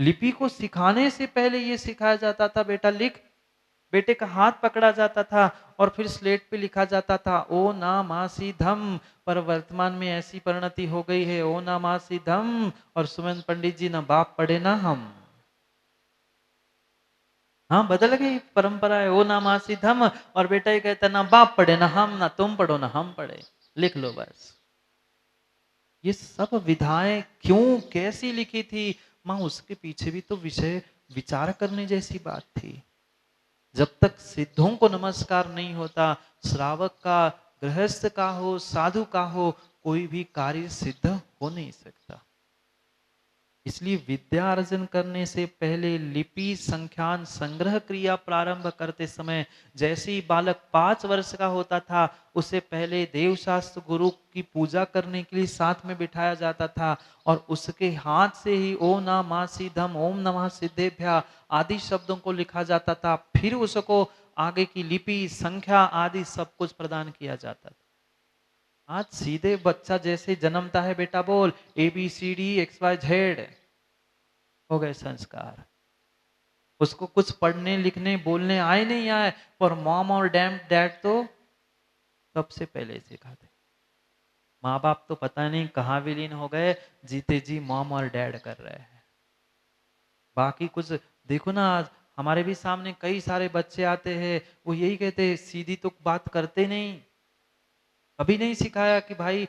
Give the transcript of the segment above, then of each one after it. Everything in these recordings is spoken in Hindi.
लिपि को सिखाने से पहले ये सिखाया जाता था, बेटा लिख। बेटे का हाथ पकड़ा जाता था और फिर स्लेट पे लिखा जाता था ओ ना मासी धम। पर वर्तमान में ऐसी परिणति हो गई है, ओ ना मासी धम, और सुमन पंडित जी ना बाप पढ़े ना हम। हाँ, बदल गई परंपरा है, ओ ना मासी धम, और बेटा ये कहता ना बाप पढ़े ना हम, ना तुम पढ़ो ना हम पढ़े, लिख लो बस। ये सब विधाएं क्यों कैसी लिखी थी माँ, उसके पीछे भी तो विषय विचार करने जैसी बात थी। जब तक सिद्धों को नमस्कार नहीं होता, श्रावक का, गृहस्थ का हो, साधु का हो, कोई भी कार्य सिद्ध हो नहीं सकता। इसलिए विद्या अर्जन करने से पहले लिपि संख्यान संग्रह क्रिया प्रारंभ करते समय, जैसे ही बालक 5 वर्ष का होता था, उसे पहले देवशास्त्र गुरु की पूजा करने के लिए साथ में बिठाया जाता था, और उसके हाथ से ही ओ ना मा सिद्धम ओम नमः सिद्धेभ्या आदि शब्दों को लिखा जाता था। फिर उसको आगे की लिपि संख्या आदि सब कुछ प्रदान किया जाता था। आज सीधे बच्चा जैसे जन्मता है, बेटा बोल ABCD XYZ, हो गए संस्कार। उसको कुछ पढ़ने लिखने बोलने आए नहीं आए, पर मॉम और डैड तो सबसे पहले सिखाते। माँ बाप तो पता नहीं कहाँ विलीन हो गए, जीते जी मॉम और डैड कर रहे हैं। बाकी कुछ देखो ना, आज हमारे भी सामने कई सारे बच्चे आते हैं, वो यही कहते हैं, सीधी तो बात करते नहीं। कभी नहीं सिखाया कि भाई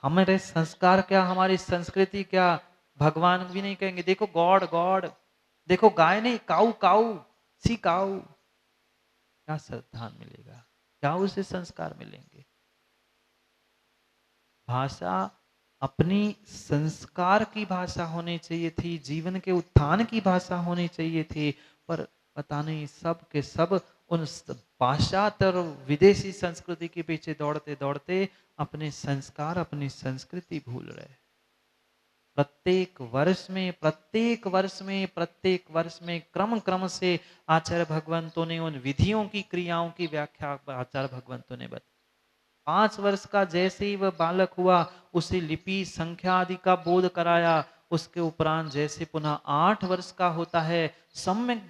हमारे संस्कार क्या, हमारी संस्कृति क्या। भगवान भी नहीं कहेंगे देखो गॉड गॉड, देखो गाय नहीं काऊ काऊ, सी काऊ। क्या श्रद्धान मिलेगा, क्या उसे संस्कार मिलेंगे। भाषा अपनी संस्कार की भाषा होनी चाहिए थी, जीवन के उत्थान की भाषा होनी चाहिए थी। पर पता नहीं सब के सब उन पाश्चात्य और विदेशी संस्कृति के पीछे दौड़ते दौड़ते अपने संस्कार अपनी संस्कृति भूल रहे। प्रत्येक वर्ष में क्रम क्रम से आचार्य भगवंतों ने उन विधियों की क्रियाओं की व्याख्या आचार्य भगवंतों ने बताई। 5 वर्ष का जैसे ही वह बालक हुआ, उसे लिपि संख्या आदि का बोध कराया। उसके उपरांत जैसे पुनः 8 वर्ष का होता है, सम्यक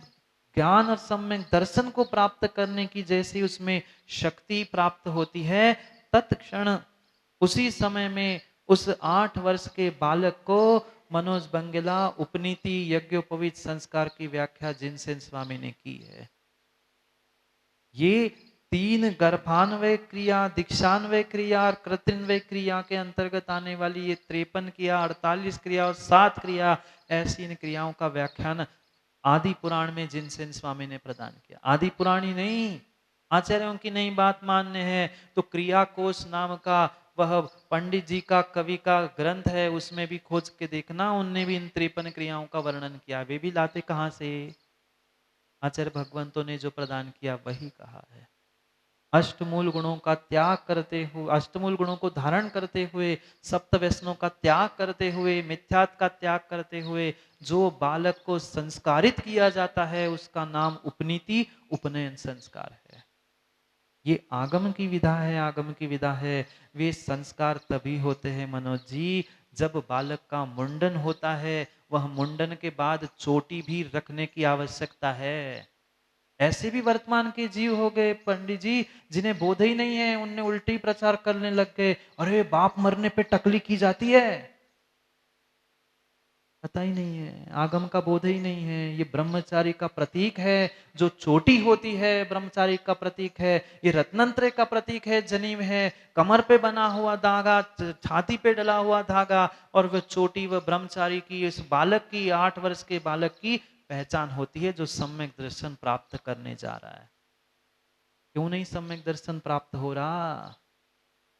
ज्ञान और सम्यक दर्शन को प्राप्त करने की जैसे उसमें शक्ति प्राप्त होती है, तत्क्षण उसी समय में उस 8 वर्ष के बालक को मनोज बंगेला उपनीति यज्ञोपवीत संस्कार की व्याख्या जिनसेन स्वामी ने की है। ये 3 गर्भान्वय क्रिया, दीक्षान्वय क्रिया और कृत्रिन्वय क्रिया के अंतर्गत आने वाली ये 53 क्रिया, 48 क्रिया और 7 क्रिया, ऐसी इन क्रियाओं का व्याख्यान आदि पुराण में जिनसेन स्वामी ने प्रदान किया। आदि पुराण ही नहीं, आचार्यों की नई बात मानने हैं तो क्रिया कोश नाम का वह पंडित जी का कवि का ग्रंथ है, उसमें भी खोज के देखना, उनने भी इन 53 क्रियाओं का वर्णन किया। वे भी लाते कहां से, आचार्य भगवंतों ने जो प्रदान किया वही कहा है। अष्टमूल गुणों का त्याग करते हुए, अष्टमूल गुणों को धारण करते हुए, सप्त व्यसनों का त्याग करते हुए, मिथ्यात्व का त्याग करते हुए जो बालक को संस्कारित किया जाता है, उसका नाम उपनीति उपनयन संस्कार है। ये आगम की विधा है, आगम की विधा है। वे संस्कार तभी होते हैं मनोज जी, जब बालक का मुंडन होता है। वह मुंडन के बाद चोटी भी रखने की आवश्यकता है। ऐसे भी वर्तमान के जीव हो गए पंडित जी, जिन्हें बोध ही नहीं है, उनने उल्टी प्रचार करने लग गए, अरे बाप मरने पे टकली की जाती है। पता ही नहीं है, आगम का बोध ही नहीं है। ये ब्रह्मचारी का प्रतीक है, जो चोटी होती है ब्रह्मचारी का प्रतीक है। ये रत्नंत्र का प्रतीक है, जनीव है, कमर पे बना हुआ धागा, छाती पे डला हुआ धागा, और वह चोटी वह ब्रह्मचारी की, इस बालक की, 8 वर्ष के बालक की पहचान होती है, जो सम्यक दर्शन प्राप्त करने जा रहा है। क्यों नहीं सम्यक दर्शन प्राप्त हो रहा,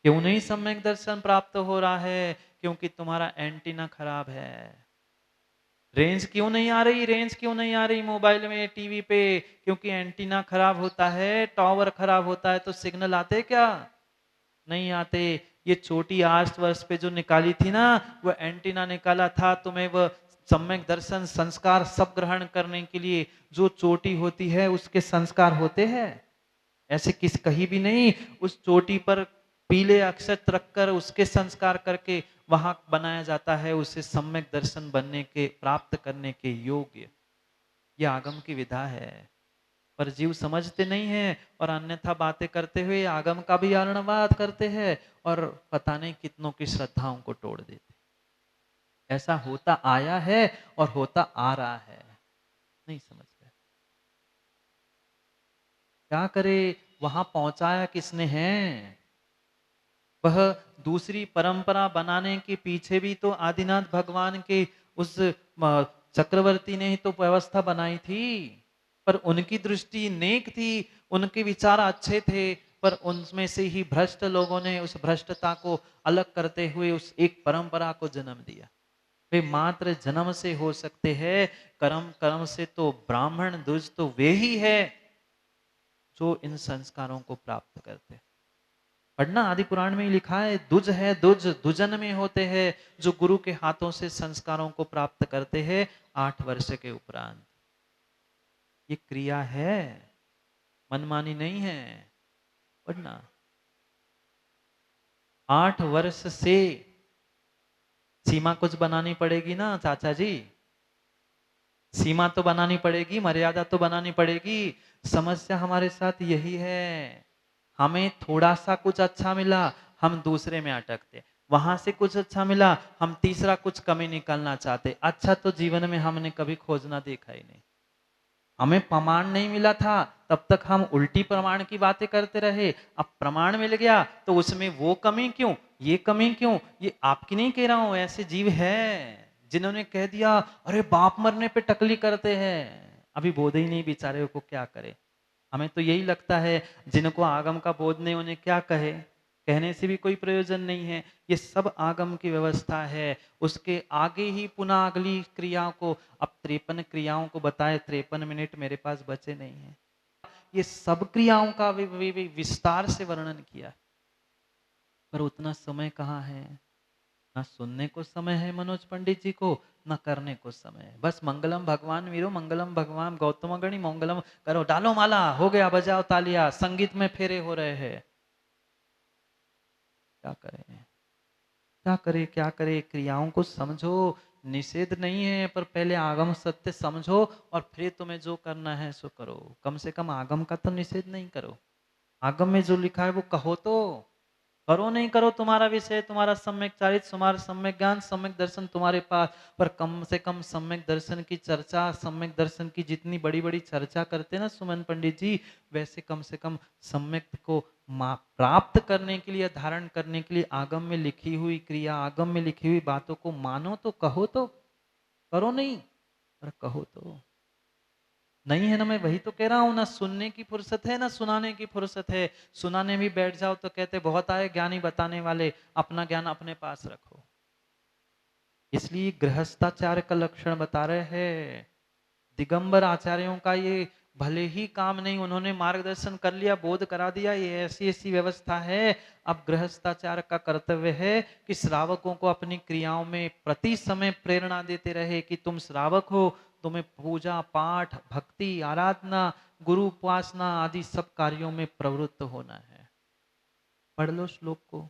क्यों नहीं सम्यक दर्शन प्राप्त हो रहा है? क्योंकि तुम्हारा एंटीना खराब है। रेंज क्यों नहीं आ रही, रेंज क्यों नहीं आ रही मोबाइल में, टीवी पे? क्योंकि एंटीना खराब होता है, टॉवर खराब होता है, तो सिग्नल आते क्या? नहीं आते। ये छोटी 8 वर्ष पे जो निकाली थी ना, वो एंटीना निकाला था तुम्हें वह सम्यक दर्शन संस्कार सब ग्रहण करने के लिए। जो चोटी होती है उसके संस्कार होते हैं, ऐसे किस कहीं भी नहीं। उस चोटी पर पीले अक्षत रखकर उसके संस्कार करके वहां बनाया जाता है उसे सम्यक दर्शन बनने के प्राप्त करने के योग्य। ये आगम की विधा है। पर जीव समझते नहीं है और अन्यथा बातें करते हुए आगम का भी आरणवाद करते हैं और पता नहीं कितनों की श्रद्धाओं को तोड़ देते। ऐसा होता आया है और होता आ रहा है, नहीं समझ रहे। क्या करे, वहां पहुंचाया किसने है? वह दूसरी परंपरा बनाने के पीछे भी तो आदिनाथ भगवान के उस चक्रवर्ती ने ही तो व्यवस्था बनाई थी। पर उनकी दृष्टि नेक थी, उनके विचार अच्छे थे, पर उनमें से ही भ्रष्ट लोगों ने उस भ्रष्टता को अलग करते हुए उस एक परंपरा को जन्म दिया। वे मात्र जन्म से हो सकते हैं, कर्म कर्म से तो ब्राह्मण द्विज तो वे ही है जो इन संस्कारों को प्राप्त करते हैं। पढ़ना, आदि पुराण में ही लिखा है, दुज है दुज, दुजन में होते हैं जो गुरु के हाथों से संस्कारों को प्राप्त करते हैं 8 वर्ष के उपरांत। ये क्रिया है, मनमानी नहीं है। पढ़ना, 8 वर्ष से सीमा कुछ बनानी पड़ेगी ना चाचा जी, सीमा तो बनानी पड़ेगी, मर्यादा तो बनानी पड़ेगी। समस्या हमारे साथ यही है, हमें थोड़ा सा कुछ अच्छा मिला, हम दूसरे में अटकते, वहां से कुछ अच्छा मिला, हम तीसरा कुछ कमी निकालना चाहते। अच्छा तो जीवन में हमने कभी खोजना देखा ही नहीं। हमें प्रमाण नहीं मिला था तब तक हम उल्टी प्रमाण की बातें करते रहे। अब प्रमाण मिल गया तो उसमें वो कमी क्यों, ये कमी क्यों? ये आपकी नहीं कह रहा हूं, ऐसे जीव है जिन्होंने कह दिया अरे बाप मरने पे टकली करते हैं, अभी बोध ही नहीं बेचारे को, क्या करे। हमें तो यही लगता है जिनको आगम का बोध नहीं उन्हें क्या कहे, कहने से भी कोई प्रयोजन नहीं है। ये सब आगम की व्यवस्था है। उसके आगे ही पुनः अगली क्रियाओं को, अब 53 क्रियाओं को बताए, 53 मिनट मेरे पास बचे नहीं है। ये सब क्रियाओं का विस्तार से वर्णन किया, पर उतना समय कहाँ है। ना सुनने को समय है मनोज पंडित जी को, ना करने को समय है। बस मंगलम भगवान वीरो, मंगलम भगवान गौतम गणी, मंगलम करो, डालो माला, हो गया, बजाओ तालियां, संगीत में फेरे हो रहे हैं। क्या करें, क्या करे, क्या करे। क्रियाओं को समझो, निषेध नहीं है, पर पहले आगम सत्य समझो और फिर तुम्हें जो करना है सो करो। कम से कम आगम का तो निषेध नहीं करो। आगम में जो लिखा है वो कहो तो, करो नहीं करो तुम्हारा विषय, तुम्हारा सम्यक चारित्र, तुम्हारा सम्यक ज्ञान, सम्यक दर्शन तुम्हारे पास। पर कम से कम सम्यक दर्शन की चर्चा, सम्यक दर्शन की जितनी बड़ी बड़ी चर्चा करते हैं ना सुमन पंडित जी, वैसे कम से कम सम्यक को प्राप्त करने के लिए, धारण करने के लिए आगम में लिखी हुई क्रिया, आगम में लिखी हुई बातों को मानो तो, कहो तो, करो नहीं पर कहो तो। नहीं है ना, मैं वही तो कह रहा हूं, ना सुनने की फुर्सत है ना सुनाने की फुर्सत है। सुनाने भी बैठ जाओ तो कहते बहुत आए ज्ञानी बताने वाले, अपना ज्ञान अपने पास रखो। इसलिए गृहस्थाचार्य का लक्षण बता रहे हैं। दिगंबर आचार्यों का ये भले ही काम नहीं, उन्होंने मार्गदर्शन कर लिया, बोध करा दिया, ये ऐसी ऐसी व्यवस्था है। अब गृहस्थाचार्य का कर्तव्य है कि श्रावकों को अपनी क्रियाओं में प्रति समय प्रेरणा देते रहे कि तुम श्रावक हो, तुम्हें पूजा पाठ भक्ति आराधना गुरु उपासना आदि सब कार्यों में प्रवृत्त होना है। पढ़ लो श्लोक को,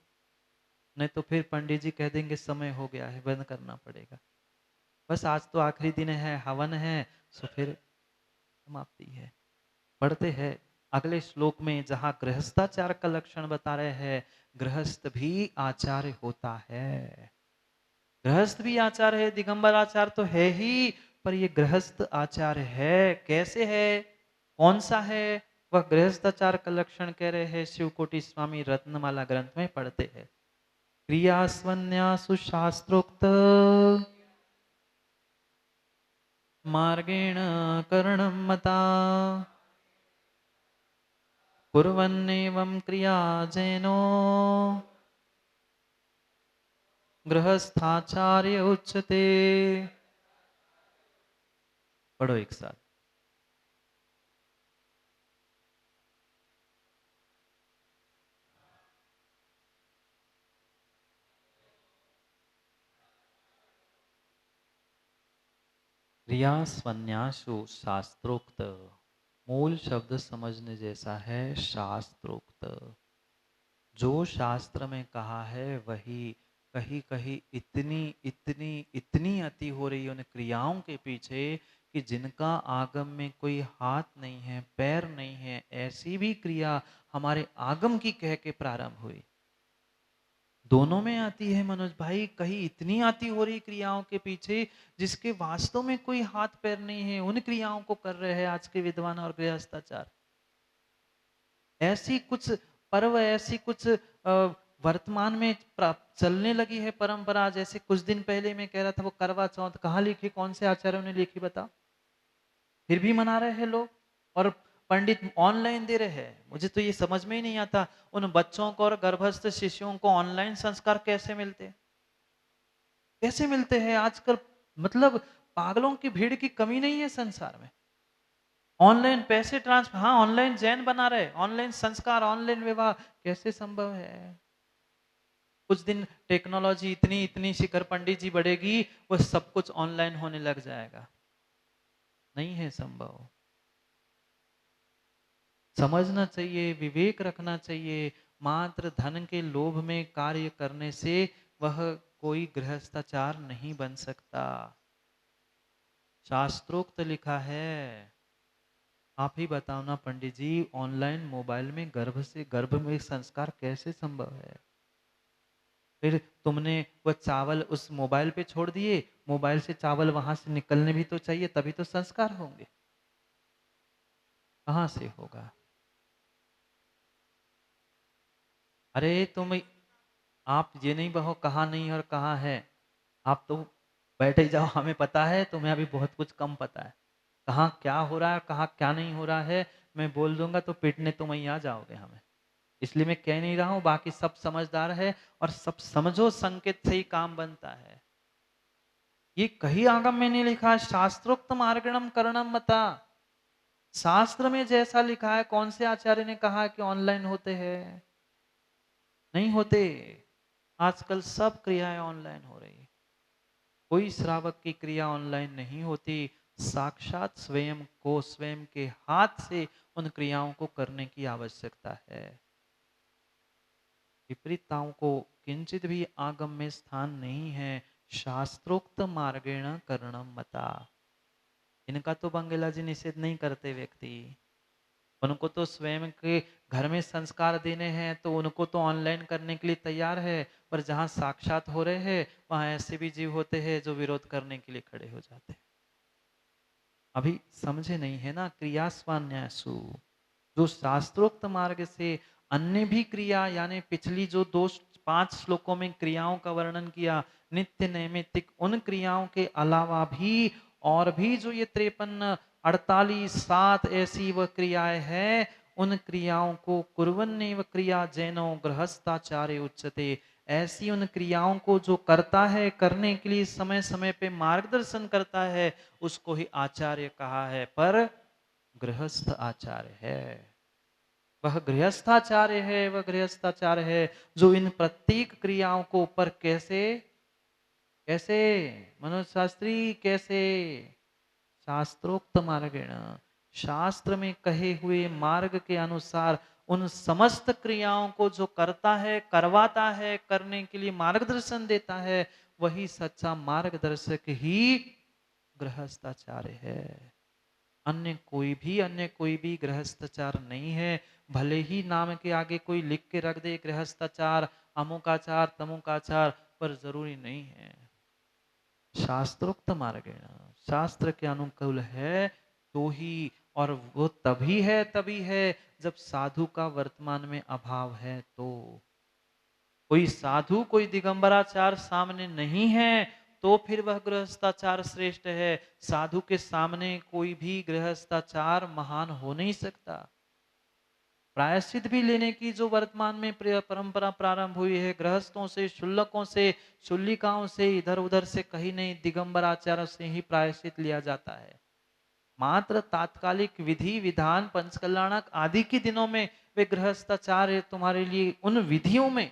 नहीं तो फिर पंडित जी कह देंगे समय हो गया है, बंद करना पड़ेगा। बस आज तो आखिरी दिन है, हवन है, सो फिर समाप्ति है। पढ़ते हैं अगले श्लोक में, जहां गृहस्थाचार का लक्षण बता रहे हैं। गृहस्थ भी आचार्य होता है, गृहस्थ भी आचार्य है, दिगंबर आचार्य तो है ही, पर ये गृहस्थ आचार्य है। कैसे है, कौन सा है वह गृहस्थाचार का लक्षण? कह रहे हैं शिवकोटि स्वामी रत्नमाला ग्रंथ में, पढ़ते हैं। क्रियास्वन्यासु शास्त्रोक्त मार्गेण करणं मता कुर्वन्नेवं क्रिया जैनो गृहस्थाचार्य उच्यते। पढ़ो एक साथ। क्रिया संन्यासु शास्त्रोक्त, मूल शब्द समझने जैसा है, शास्त्रोक्त। जो शास्त्र में कहा है वही, कहीं कहीं इतनी इतनी इतनी अति हो रही है उन क्रियाओं के पीछे कि जिनका आगम में कोई हाथ नहीं है, पैर नहीं है, ऐसी भी क्रिया हमारे आगम की कह के प्रारंभ हुई। दोनों में आती है मनोज भाई, कहीं इतनी आती हो रही क्रियाओं के पीछे जिसके वास्तव में कोई हाथ पैर नहीं है, उन क्रियाओं को कर रहे हैं आज के विद्वान और गृहस्थाचार। ऐसी कुछ पर्व, ऐसी कुछ वर्तमान में चलने लगी है परंपरा। जैसे कुछ दिन पहले मैं कह रहा था वो करवा चौथ कहाँ लिखी, कौन से आचार्यों ने लिखी बता? फिर भी मना रहे हैं लोग, और पंडित ऑनलाइन दे रहे हैं। मुझे तो ये समझ में ही नहीं आता उन बच्चों को और गर्भस्थ शिशुओं को ऑनलाइन संस्कार कैसे मिलते हैं, कैसे मिलते हैं आजकल। मतलब पागलों की भीड़ की कमी नहीं है संसार में। ऑनलाइन पैसे ट्रांसफर, हाँ ऑनलाइन जैन बना रहे, ऑनलाइन संस्कार, ऑनलाइन विवाह, कैसे संभव है? कुछ दिन टेक्नोलॉजी इतनी इतनी शिखर पंडित जी बढ़ेगी, वो सब कुछ ऑनलाइन होने लग जाएगा। नहीं है संभव। समझना चाहिए, विवेक रखना चाहिए। मात्र धन के लोभ में कार्य करने से वह कोई गृहस्थाचार नहीं बन सकता। शास्त्रोक्त लिखा है। आप ही बताओ ना पंडित जी, ऑनलाइन मोबाइल में गर्भ में संस्कार कैसे संभव है? फिर तुमने वो चावल उस मोबाइल पे छोड़ दिए, मोबाइल से चावल वहां से निकलने भी तो चाहिए, तभी तो संस्कार होंगे। कहाँ से होगा? अरे तुम, आप ये नहीं बहो कहाँ नहीं और कहाँ है। आप तो बैठे ही जाओ, हमें पता है, तुम्हें अभी बहुत कुछ कम पता है। कहाँ क्या हो रहा है, कहाँ क्या नहीं हो रहा है, मैं बोल दूंगा तो पिटने तुम ही आ जाओगे हमें। इसलिए मैं कह नहीं रहा हूं, बाकी सब समझदार है और सब समझो, संकेत से ही काम बनता है। ये कहीं आगम में नहीं लिखा, शास्त्रोक्त मार्गणम करणम मता। शास्त्र में जैसा लिखा है, कौन से आचार्य ने कहा कि ऑनलाइन होते हैं? नहीं होते। आजकल सब क्रियाएं ऑनलाइन हो रही है। कोई श्रावक की क्रिया ऑनलाइन नहीं होती। साक्षात स्वयं को स्वयं के हाथ से उन क्रियाओं को करने की आवश्यकता है। विपरीतताओं को किंचित भी आगम में स्थान नहीं है। शास्त्रोक्त मार्गेण करणम मता। इनका तो बंगला जी निषेध नहीं करते व्यक्ति। उनको तो स्वयं के घर में संस्कार देने हैं तो उनको तो ऑनलाइन करने के लिए तैयार है। पर जहां साक्षात हो रहे हैं वहां ऐसे भी जीव होते हैं जो विरोध करने के लिए खड़े हो जाते हैं। अभी समझे नहीं है ना? क्रियास्वान्यासु, जो शास्त्रोक्त मार्ग से अन्य भी क्रिया, यानी पिछली जो दो 5 श्लोकों में क्रियाओं का वर्णन किया, नित्य नैमित्तिक उन क्रियाओं के अलावा भी और भी जो ये 53 48 7 ऐसी वह क्रियाएं हैं, उन क्रियाओं को कुर्वन्नेव क्रिया जैनो गृहस्थाचार्य उच्चते। ऐसी उन क्रियाओं को जो करता है, करने के लिए समय समय पे मार्गदर्शन करता है, उसको ही आचार्य कहा है। पर गृहस्थ आचार्य है, वह गृहस्थाचार्य है, वह गृहस्थाचार्य है जो इन प्रत्येक क्रियाओं को ऊपर कैसे कैसे मनोज शास्त्री कैसे शास्त्रोक्त मार्गेण, शास्त्र में कहे हुए मार्ग के अनुसार उन समस्त क्रियाओं को जो करता है, करवाता है, करने के लिए मार्गदर्शन देता है, वही सच्चा मार्गदर्शक ही गृहस्थाचार्य है। अन्य कोई भी गृहस्थाचार नहीं है। भले ही नाम के आगे कोई लिख के रख दे गृहस्थाचार, अमुकाचार तमुकाचार, पर जरूरी नहीं है। शास्त्रोक्त मार्ग शास्त्र के अनुकूल है तो ही, और वो तभी है जब साधु का वर्तमान में अभाव है। तो कोई साधु, कोई दिगंबराचार सामने नहीं है तो फिर वह गृहस्थाचार श्रेष्ठ है। साधु के सामने कोई भी गृहस्थाचार महान हो नहीं सकता। प्रायश्चित भी लेने की जो वर्तमान में परंपरा प्रारंभ हुई है, गृहस्थों से, शुल्लकों से, शुल्लिकाओं से, इधर उधर से कहीं नहीं, दिगंबर आचार्य से ही प्रायश्चित लिया जाता है। मात्र तात्कालिक विधि विधान पंचकल्याणक आदि के दिनों में वे गृहस्थाचार्य तुम्हारे लिए उन विधियों में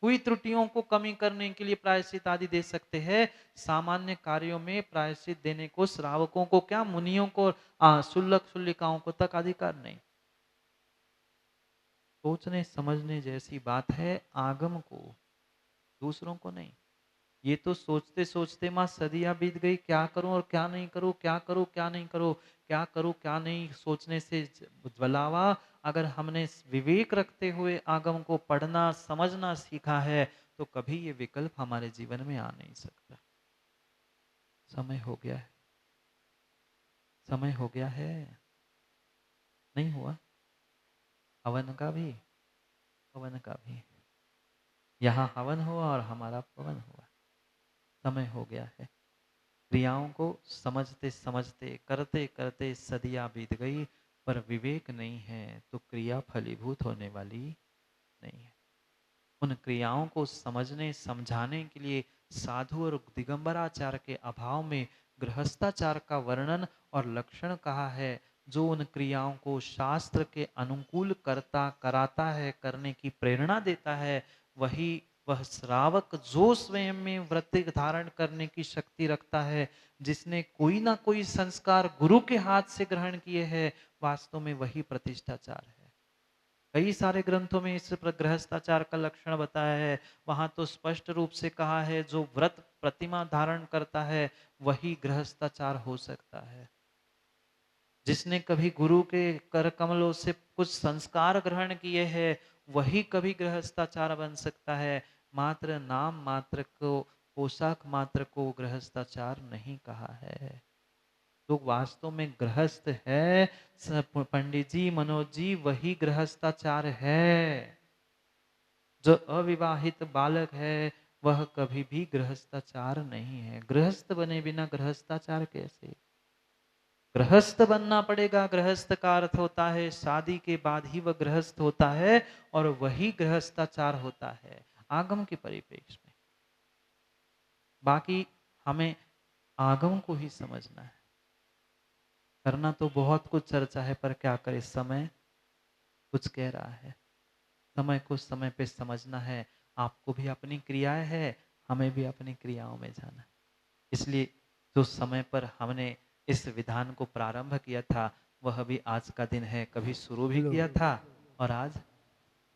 हुई त्रुटियों को कमी करने के लिए प्रायश्चित आदि दे सकते हैं। सामान्य कार्यों में प्रायश्चित देने को श्रावकों को क्या, मुनियों को, शुल्लक शुल्लिकाओं को तक अधिकार नहीं। सोचने समझने जैसी बात है आगम को, दूसरों को नहीं। ये तो सोचते सोचते माँ सदियां बीत गई, क्या करूं और क्या नहीं करूं, क्या करूं क्या नहीं करूं, क्या करूं क्या नहीं सोचने से ज्वलावा। अगर हमने विवेक रखते हुए आगम को पढ़ना समझना सीखा है तो कभी ये विकल्प हमारे जीवन में आ नहीं सकता। समय हो गया है, समय हो गया है, नहीं हुआ? हवन का भी, हवन का भी, यहाँ हवन हुआ और हमारा पवन हुआ। समय हो गया है। क्रियाओं को समझते समझते करते करते सदियां बीत गई, पर विवेक नहीं है तो क्रिया फलीभूत होने वाली नहीं है। उन क्रियाओं को समझने समझाने के लिए साधु और दिगंबराचार के अभाव में गृहस्थाचार का वर्णन और लक्षण कहा है। जो उन क्रियाओं को शास्त्र के अनुकूल करता कराता है, करने की प्रेरणा देता है, वही वह श्रावक जो स्वयं में व्रत धारण करने की शक्ति रखता है, जिसने कोई ना कोई संस्कार गुरु के हाथ से ग्रहण किए हैं, वास्तव में वही प्रतिष्ठाचार है। कई सारे ग्रंथों में इस गृहस्थाचार का लक्षण बताया है। वहां तो स्पष्ट रूप से कहा है जो व्रत प्रतिमा धारण करता है वही गृहस्थाचार हो सकता है। जिसने कभी गुरु के कर कमलों से कुछ संस्कार ग्रहण किए हैं वही कभी गृहस्थाचार बन सकता है। मात्र नाम मात्र को, पोशाक मात्र को गृहस्थाचार नहीं कहा है। तो वास्तव में गृहस्थ है पंडित जी मनोज जी, वही गृहस्थाचार है। जो अविवाहित बालक है वह कभी भी गृहस्थाचार नहीं है। गृहस्थ बने बिना गृहस्थाचार कैसे? गृहस्थ बनना पड़ेगा। गृहस्थ का अर्थ होता है शादी के बाद ही वह गृहस्थ होता है और वही गृहस्थाचार होता है आगम के परिप्रेक्ष्य में। बाकी हमें आगम को ही समझना है। करना तो बहुत कुछ चर्चा है पर क्या करे, समय कुछ कह रहा है। समय को समय पे समझना है। आपको भी अपनी क्रियाएं है, हमें भी अपनी क्रियाओं में जाना है। इसलिए जो समय पर हमने इस विधान को प्रारंभ किया था वह भी आज का दिन है। कभी शुरू भी किया था और आज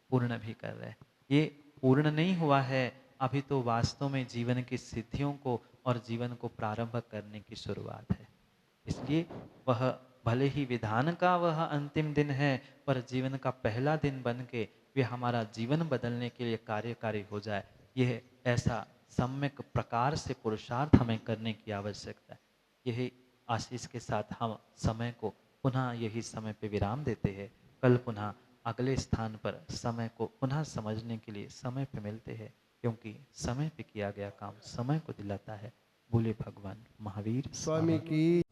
पूर्ण भी कर रहे हैं। ये पूर्ण नहीं हुआ है, अभी तो वास्तव में जीवन की सिद्धियों को और जीवन को प्रारंभ करने की शुरुआत है। इसलिए वह भले ही विधान का वह अंतिम दिन है पर जीवन का पहला दिन बन के वे हमारा जीवन बदलने के लिए कार्यकारी हो जाए, यह ऐसा सम्यक प्रकार से पुरुषार्थ हमें करने की आवश्यकता है। यही आशीष के साथ हम समय को पुनः यही समय पे विराम देते हैं। कल पुनः अगले स्थान पर समय को पुनः समझने के लिए समय पे मिलते हैं, क्योंकि समय पे किया गया काम समय को दिलाता है। बोले भगवान महावीर स्वामी स्वामी की।